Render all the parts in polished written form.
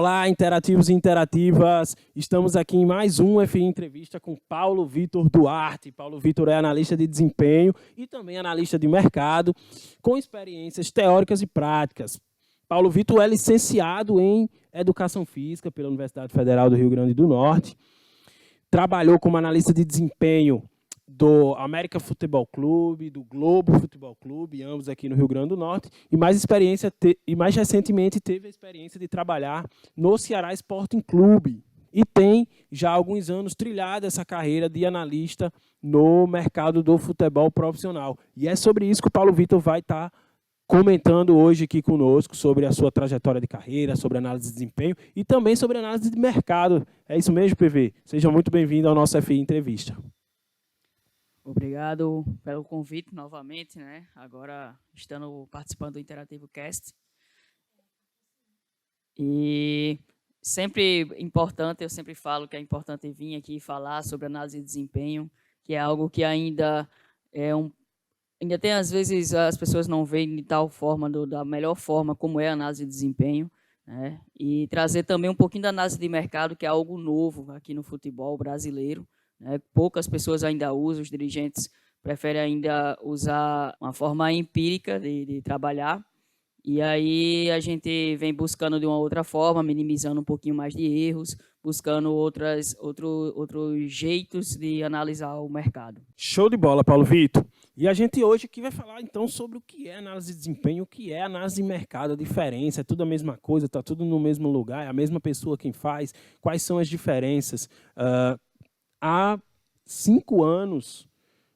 Olá, interativos e interativas. Estamos aqui em mais um FI Entrevista com Paulo Vitor Duarte. Paulo Vitor é analista de desempenho e também analista de mercado, com experiências teóricas e práticas. Paulo Vitor é licenciado em Educação Física pela Universidade Federal do Rio Grande do Norte. Trabalhou como analista de desempenho do América Futebol Clube, do Globo Futebol Clube, ambos aqui no Rio Grande do Norte, e mais recentemente teve a experiência de trabalhar no Ceará Sporting Clube, e tem já há alguns anos trilhado essa carreira de analista no mercado do futebol profissional. E é sobre isso que o Paulo Vitor vai estar comentando hoje aqui conosco, sobre a sua trajetória de carreira, sobre análise de desempenho e também sobre análise de mercado. É isso mesmo, PV? Seja muito bem-vindo ao nosso FI Entrevista. Obrigado pelo convite novamente, né? Agora estando participando do Interativo Cast. E sempre importante, eu sempre falo que é importante vir aqui falar sobre análise de desempenho, que é algo que ainda ainda tem, às vezes, as pessoas não veem de tal forma, da melhor forma como é a análise de desempenho, né? E trazer também um pouquinho da análise de mercado, que é algo novo aqui no futebol brasileiro. Poucas pessoas ainda usam, os dirigentes preferem ainda usar uma forma empírica de trabalhar, e aí a gente vem buscando de uma outra forma, minimizando um pouquinho mais de erros, buscando outros jeitos de analisar o mercado. Show de bola, Paulo Vitor. E a gente hoje aqui vai falar então sobre o que é análise de desempenho, o que é análise de mercado, a diferença, é tudo a mesma coisa, está tudo no mesmo lugar, é a mesma pessoa quem faz, quais são as diferenças. Há 5 anos,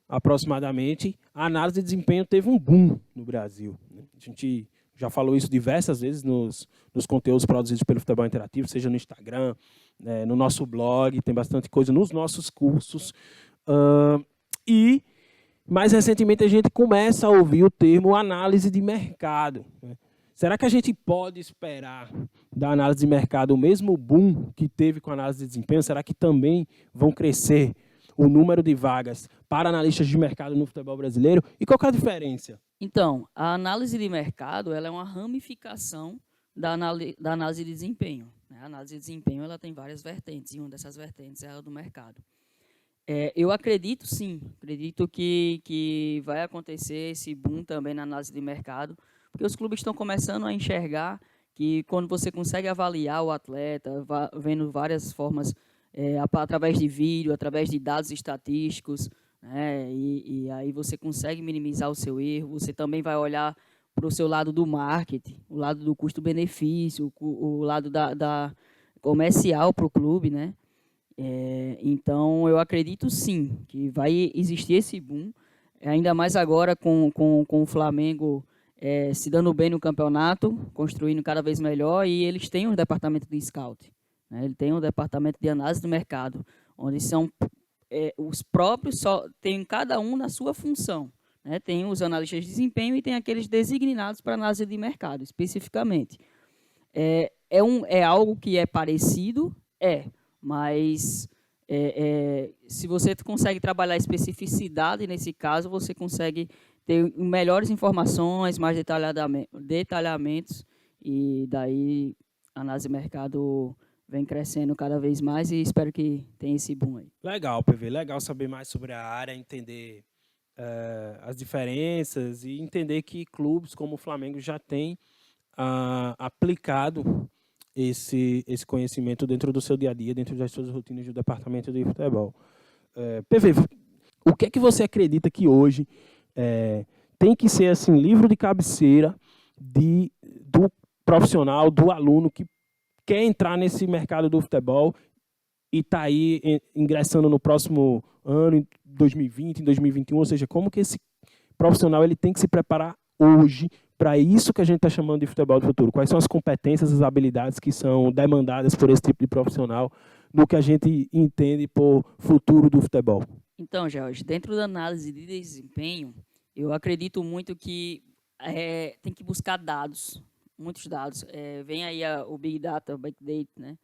aproximadamente, a análise de desempenho teve um boom no Brasil. A gente já falou isso diversas vezes nos conteúdos produzidos pelo Futebol Interativo, seja no Instagram, no nosso blog, tem bastante coisa nos nossos cursos. E, mais recentemente, a gente começa a ouvir o termo análise de mercado. Será que a gente pode esperar da análise de mercado o mesmo boom que teve com a análise de desempenho? Será que também vão crescer o número de vagas para analistas de mercado no futebol brasileiro? E qual que é a diferença? Então, a análise de mercado ela é uma ramificação da análise de desempenho. A análise de desempenho ela tem várias vertentes, e uma dessas vertentes é a do mercado. Eu acredito, sim, acredito que vai acontecer esse boom também na análise de mercado, porque os clubes estão começando a enxergar que quando você consegue avaliar o atleta, vendo várias formas, através de vídeo, através de dados estatísticos, né, e aí você consegue minimizar o seu erro, você também vai olhar para o seu lado do marketing, o lado do custo-benefício, o lado da comercial para o clube, né? Então, eu acredito sim que vai existir esse boom, ainda mais agora com o Flamengo se dando bem no campeonato, construindo cada vez melhor, e eles têm um departamento de scout, né? Ele tem um departamento de análise do mercado, onde são os próprios, tem cada um na sua função, né? Tem os analistas de desempenho e tem aqueles designados para análise de mercado, especificamente. É algo que é parecido? Mas se você consegue trabalhar a especificidade, nesse caso, você consegue ter melhores informações, mais detalhamentos, e daí a análise de mercado vem crescendo cada vez mais e espero que tenha esse boom aí. Legal, PV. Legal saber mais sobre a área, entender as diferenças e entender que clubes como o Flamengo já têm aplicado esse conhecimento dentro do seu dia a dia, dentro das suas rotinas do departamento de futebol. PV, o que é que você acredita que hoje tem que ser assim, livro de cabeceira do profissional, do aluno que quer entrar nesse mercado do futebol e está aí ingressando no próximo ano, em 2020, em 2021, ou seja, como que esse profissional ele tem que se preparar hoje para isso que a gente está chamando de futebol do futuro? Quais são as competências, as habilidades que são demandadas por esse tipo de profissional no que a gente entende por futuro do futebol? Então, Jorge, dentro da análise de desempenho, eu acredito muito que tem que buscar dados, muitos dados. Vem aí o Big Data, o Big Data, né,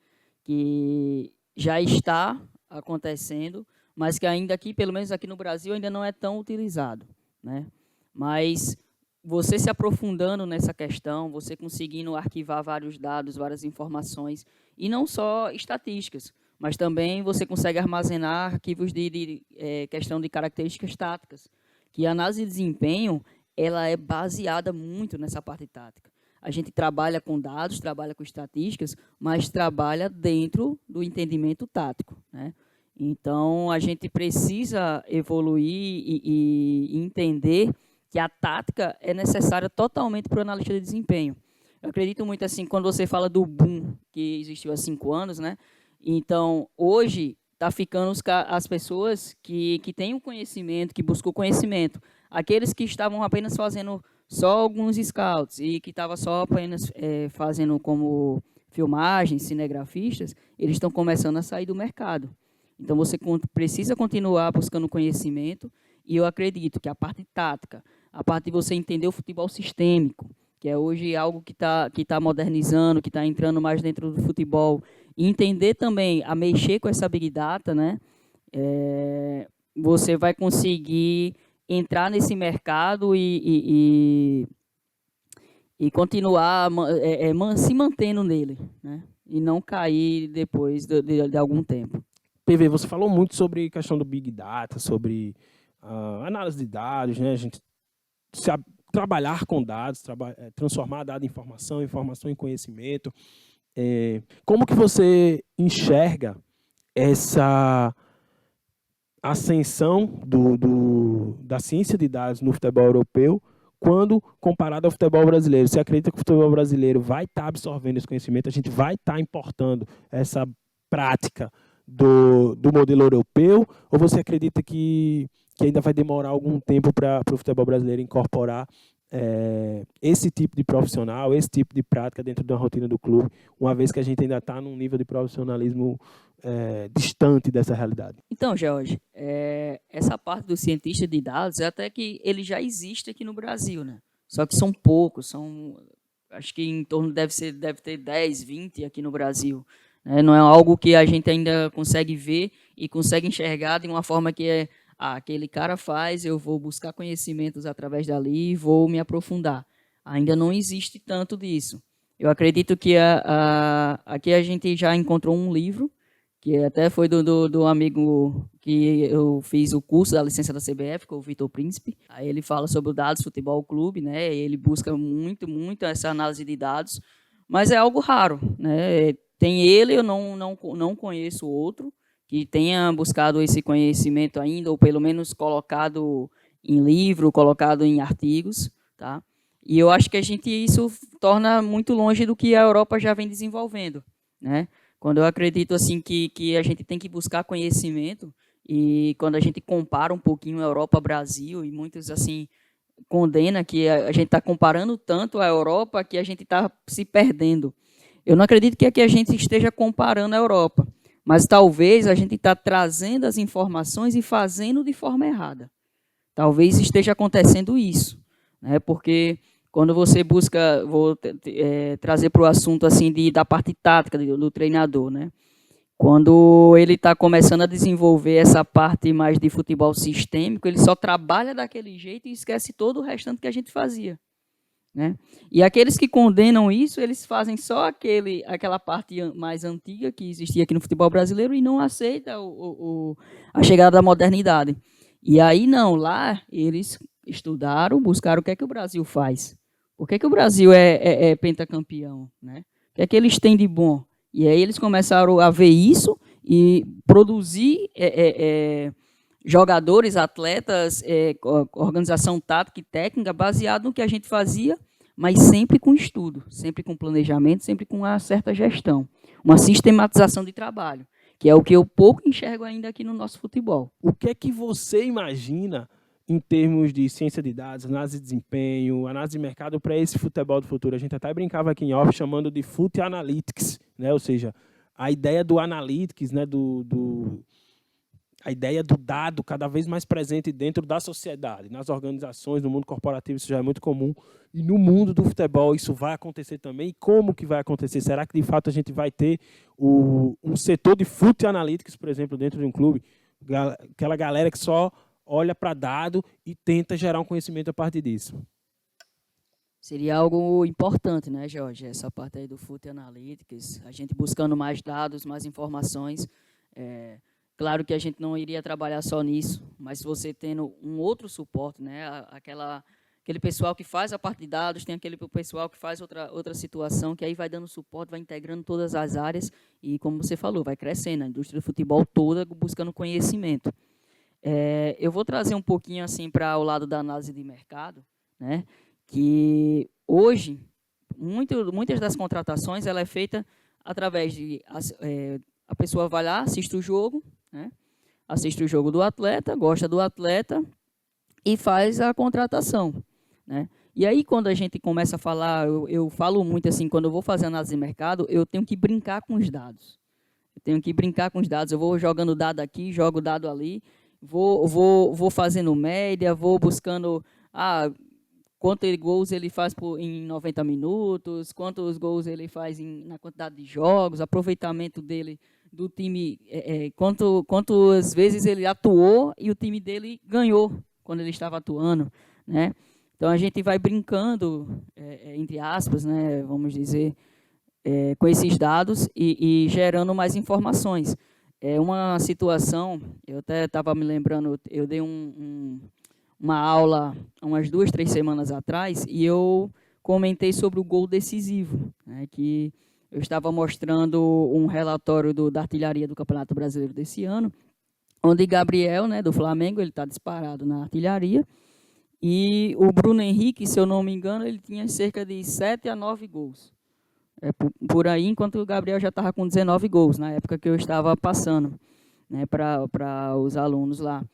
que já está acontecendo, mas que ainda aqui, pelo menos aqui no Brasil, ainda não é tão utilizado, né? Mas você se aprofundando nessa questão, você conseguindo arquivar vários dados, várias informações, e não só estatísticas, mas também você consegue armazenar arquivos de questão de características táticas, que a análise de desempenho ela é baseada muito nessa parte tática. A gente trabalha com dados, trabalha com estatísticas, mas trabalha dentro do entendimento tático, né? Então, a gente precisa evoluir e entender que a tática é necessária totalmente para o analista de desempenho. Eu acredito muito assim, quando você fala do boom que existiu há 5 anos, né? Então, hoje, está ficando as pessoas que têm o conhecimento, que buscam conhecimento. Aqueles que estavam apenas fazendo só alguns scouts e que estavam só apenas fazendo como filmagens, cinegrafistas, eles estão começando a sair do mercado. Então, você precisa continuar buscando conhecimento e eu acredito que a parte tática, a parte de você entender o futebol sistêmico, que é hoje algo que tá modernizando, que está entrando mais dentro do futebol, e entender também a mexer com essa Big Data, né? Você vai conseguir entrar nesse mercado e continuar se mantendo nele, né? E não cair depois de algum tempo. PV, você falou muito sobre a questão do Big Data, sobre análise de dados, né? A gente trabalhar com dados, transformar dado em informação, informação em conhecimento. Como que você enxerga essa ascensão da ciência de dados no futebol europeu quando comparado ao futebol brasileiro? Você acredita que o futebol brasileiro vai estar absorvendo esse conhecimento? A gente vai estar importando essa prática do modelo europeu? Ou você acredita que ainda vai demorar algum tempo para o futebol brasileiro incorporar esse tipo de profissional, esse tipo de prática dentro da rotina do clube, uma vez que a gente ainda está num nível de profissionalismo distante dessa realidade? Então, Jorge, essa parte do cientista de dados é até que ele já existe aqui no Brasil, né? Só que são poucos, acho que em torno deve ter 10, 20 aqui no Brasil. Né? Não é algo que a gente ainda consegue ver e consegue enxergar de uma forma que aquele cara faz, eu vou buscar conhecimentos através dali e vou me aprofundar. Ainda não existe tanto disso. Eu acredito que aqui a gente já encontrou um livro, que até foi do amigo que eu fiz o curso da licença da CBF, que é o Vitor Príncipe. Aí ele fala sobre o Dados Futebol Clube, né? Ele busca muito essa análise de dados, mas é algo raro, né? Tem ele, eu não conheço outro que tenha buscado esse conhecimento ainda, ou pelo menos colocado em livro, colocado em artigos, tá? E eu acho que isso torna muito longe do que a Europa já vem desenvolvendo, né? Quando eu acredito assim que a gente tem que buscar conhecimento, e quando a gente compara um pouquinho a Europa-Brasil, e muitos assim condenam que a gente está comparando tanto a Europa que a gente está se perdendo. Eu não acredito que aqui a gente esteja comparando a Europa, mas talvez a gente está trazendo as informações e fazendo de forma errada. Talvez esteja acontecendo isso, né? Porque quando você busca, vou trazer para o assunto assim da parte tática do treinador, né? Quando ele está começando a desenvolver essa parte mais de futebol sistêmico, ele só trabalha daquele jeito e esquece todo o restante que a gente fazia. Né? E aqueles que condenam isso, eles fazem só aquela parte mais antiga que existia aqui no futebol brasileiro e não aceita a chegada da modernidade. E aí não, lá eles estudaram, buscaram o que é que o Brasil faz. Por que o Brasil é pentacampeão? Né? O que é que eles têm de bom? E aí eles começaram a ver isso e produzir jogadores, atletas, organização tática e técnica baseado no que a gente fazia, mas sempre com estudo, sempre com planejamento, sempre com uma certa gestão, uma sistematização de trabalho, que é o que eu pouco enxergo ainda aqui no nosso futebol. O que é que você imagina em termos de ciência de dados, análise de desempenho, análise de mercado para esse futebol do futuro? A gente até brincava aqui em off chamando de Foot Analytics, né? Ou seja, a ideia do Analytics, né? A ideia do dado cada vez mais presente dentro da sociedade, nas organizações, no mundo corporativo, isso já é muito comum. E no mundo do futebol isso vai acontecer também. E como que vai acontecer? Será que, de fato, a gente vai ter um setor de Foot Analytics, por exemplo, dentro de um clube? Aquela galera que só olha para dado e tenta gerar um conhecimento a partir disso. Seria algo importante, né, Jorge? Essa parte aí do Foot Analytics, a gente buscando mais dados, mais informações. Claro que a gente não iria trabalhar só nisso, mas você tendo um outro suporte, né, aquele pessoal que faz a parte de dados, tem aquele pessoal que faz outra situação, que aí vai dando suporte, vai integrando todas as áreas e, como você falou, vai crescendo a indústria do futebol toda buscando conhecimento. Eu vou trazer um pouquinho assim para o lado da análise de mercado, né, que hoje muitas das contratações ela é feita através de a pessoa vai lá, assiste o jogo, né, assiste o jogo do atleta, gosta do atleta e faz a contratação, né? E aí quando a gente começa a falar, eu falo muito assim, quando eu vou fazer análise de mercado, eu tenho que brincar com os dados. Eu vou jogando dado aqui, jogo dado ali, vou fazendo média, vou buscando quantos gols ele faz em 90 minutos, quantos gols ele faz na quantidade de jogos, aproveitamento dele do time, quantas vezes ele atuou e o time dele ganhou quando ele estava atuando, né? Então a gente vai brincando, entre aspas, né, vamos dizer, com esses dados e gerando mais informações. Uma situação, eu até estava me lembrando, eu dei uma aula umas 2, 3 semanas atrás e eu comentei sobre o gol decisivo, né, que eu estava mostrando um relatório da artilharia do Campeonato Brasileiro desse ano, onde Gabriel, né, do Flamengo, ele está disparado na artilharia, e o Bruno Henrique, se eu não me engano, ele tinha cerca de 7 a 9 gols. Por aí, enquanto o Gabriel já estava com 19 gols, na época que eu estava passando, né, para os alunos lá.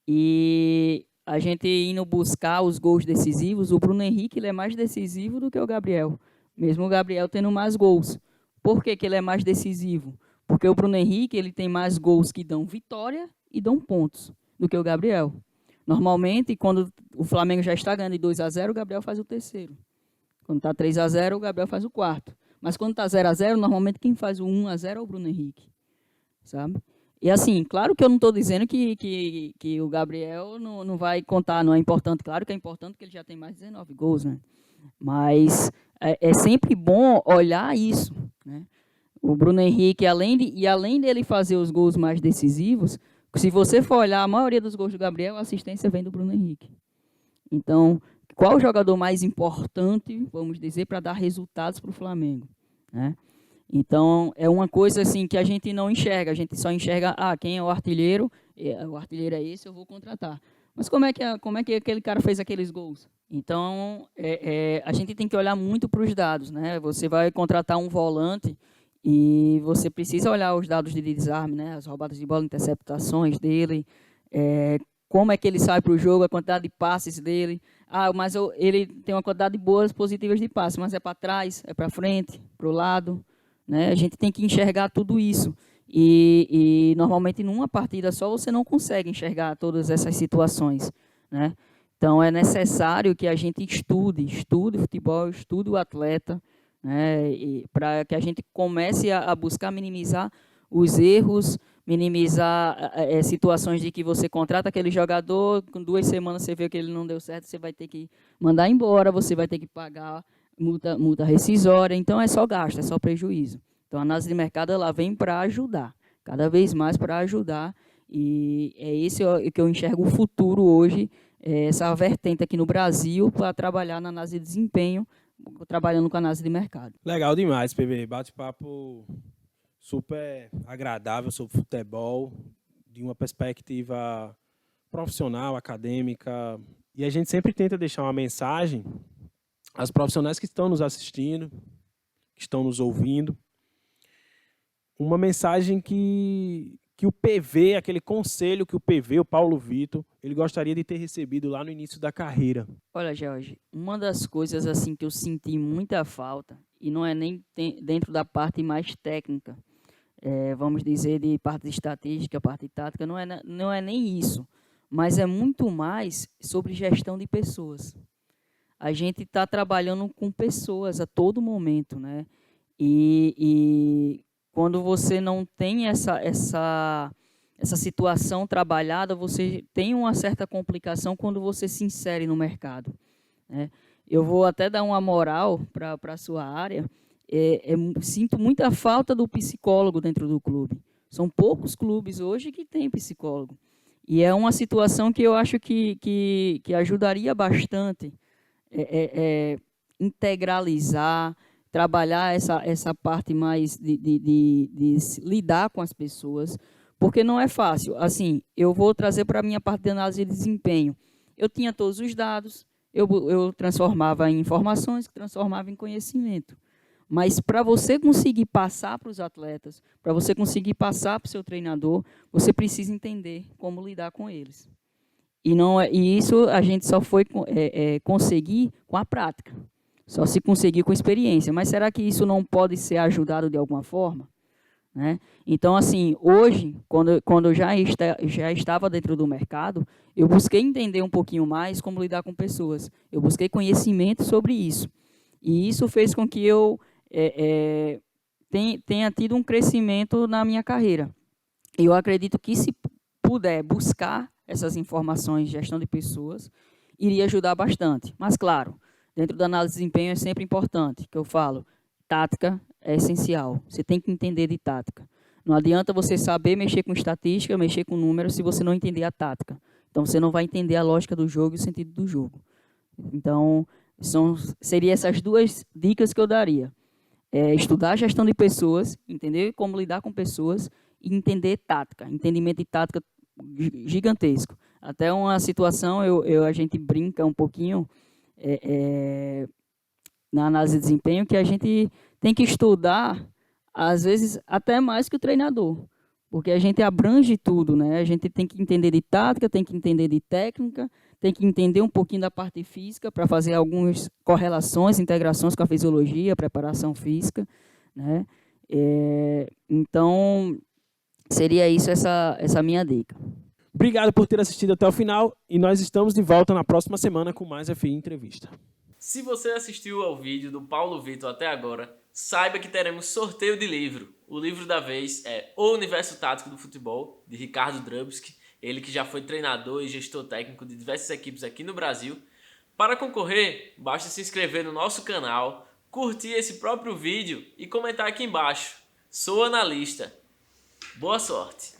E a gente indo buscar os gols decisivos, o Bruno Henrique ele é mais decisivo do que o Gabriel, mesmo o Gabriel tendo mais gols. Por que ele é mais decisivo? Porque o Bruno Henrique ele tem mais gols que dão vitória e dão pontos do que o Gabriel. Normalmente, quando o Flamengo já está ganhando de 2 a 0, o Gabriel faz o terceiro. Quando está 3 a 0, o Gabriel faz o quarto. Mas quando está 0 a 0, normalmente quem faz o 1 a 0 é o Bruno Henrique, sabe? E assim, claro que eu não estou dizendo que o Gabriel não vai contar, não é importante. Claro que é importante porque ele já tem mais de 19 gols, né? Mas é sempre bom olhar isso, né? O Bruno Henrique, além dele fazer os gols mais decisivos, se você for olhar, a maioria dos gols do Gabriel, a assistência vem do Bruno Henrique. Então, qual o jogador mais importante, vamos dizer, para dar resultados para o Flamengo, né? Então, é uma coisa assim que a gente não enxerga, a gente só enxerga, quem é o artilheiro é esse, eu vou contratar. Mas como é que aquele cara fez aqueles gols? Então, a gente tem que olhar muito para os dados, né? Você vai contratar um volante e você precisa olhar os dados de desarme, né? As roubadas de bola, interceptações dele, como é que ele sai para o jogo, a quantidade de passes dele. Mas ele tem uma quantidade de boas positivas de passes, mas é para trás, é para frente, para o lado, né? A gente tem que enxergar tudo isso. E normalmente, numa partida só, você não consegue enxergar todas essas situações, né? Então, é necessário que a gente estude o futebol, estude o atleta, né? Para que a gente comece a buscar minimizar os erros, minimizar situações de que você contrata aquele jogador, com 2 semanas você vê que ele não deu certo, você vai ter que mandar embora, você vai ter que pagar multa rescisória, então é só gasto, é só prejuízo. Então a análise de mercado ela vem para ajudar, cada vez mais para ajudar, e é esse que eu enxergo o futuro hoje, essa vertente aqui no Brasil para trabalhar na análise de desempenho, trabalhando com análise de mercado. Legal demais, PB, bate-papo super agradável sobre futebol, de uma perspectiva profissional, acadêmica, e a gente sempre tenta deixar uma mensagem aos profissionais que estão nos assistindo, que estão nos ouvindo, uma mensagem que o PV, aquele conselho que o PV, o Paulo Vitor, ele gostaria de ter recebido lá no início da carreira. Olha, Jorge, uma das coisas assim que eu senti muita falta, e não é nem dentro da parte mais técnica, vamos dizer, de parte de estatística, parte tática, não é nem isso, mas é muito mais sobre gestão de pessoas. A gente está trabalhando com pessoas a todo momento, né? E quando você não tem essa situação trabalhada, você tem uma certa complicação quando você se insere no mercado, né? eu vou até dar uma moral para a sua área. Sinto muita falta do psicólogo dentro do clube. São poucos clubes hoje que têm psicólogo. E é uma situação que eu acho que ajudaria bastante integralizar, trabalhar essa parte mais de lidar com as pessoas, porque não é fácil. Assim, eu vou trazer para a minha parte de análise de desempenho. Eu tinha todos os dados, eu transformava em informações, transformava em conhecimento. Mas para você conseguir passar para os atletas, para você conseguir passar para o seu treinador, você precisa entender como lidar com eles. E isso a gente só foi conseguir com a prática. Só se conseguir com experiência. Mas será que isso não pode ser ajudado de alguma forma? Né? Então, assim, hoje, quando eu já estava dentro do mercado, eu busquei entender um pouquinho mais como lidar com pessoas. Eu busquei conhecimento sobre isso. E isso fez com que eu tenha tido um crescimento na minha carreira. Eu acredito que, se puder buscar essas informações de gestão de pessoas, iria ajudar bastante. Mas, claro, dentro da análise de desempenho é sempre importante, que eu falo, tática é essencial. Você tem que entender de tática. Não adianta você saber mexer com estatística, mexer com números, se você não entender a tática. Então, você não vai entender a lógica do jogo e o sentido do jogo. Então, seriam essas duas dicas que eu daria. Estudar a gestão de pessoas, entender como lidar com pessoas e entender tática, entendimento de tática gigantesco. Até uma situação, a gente brinca um pouquinho na análise de desempenho, que a gente tem que estudar, às vezes, até mais que o treinador, porque a gente abrange tudo, né? A gente tem que entender de tática, tem que entender de técnica, tem que entender um pouquinho da parte física para fazer algumas correlações, integrações com a fisiologia, preparação física, né? Então, seria isso essa minha dica. Obrigado por ter assistido até o final e nós estamos de volta na próxima semana com mais FI Entrevista. Se você assistiu ao vídeo do Paulo Vitor até agora, saiba que teremos sorteio de livro. O livro da vez é O Universo Tático do Futebol, de Ricardo Drubsky, ele que já foi treinador e gestor técnico de diversas equipes aqui no Brasil. Para concorrer, basta se inscrever no nosso canal, curtir esse próprio vídeo e comentar aqui embaixo. Sou analista. Boa sorte!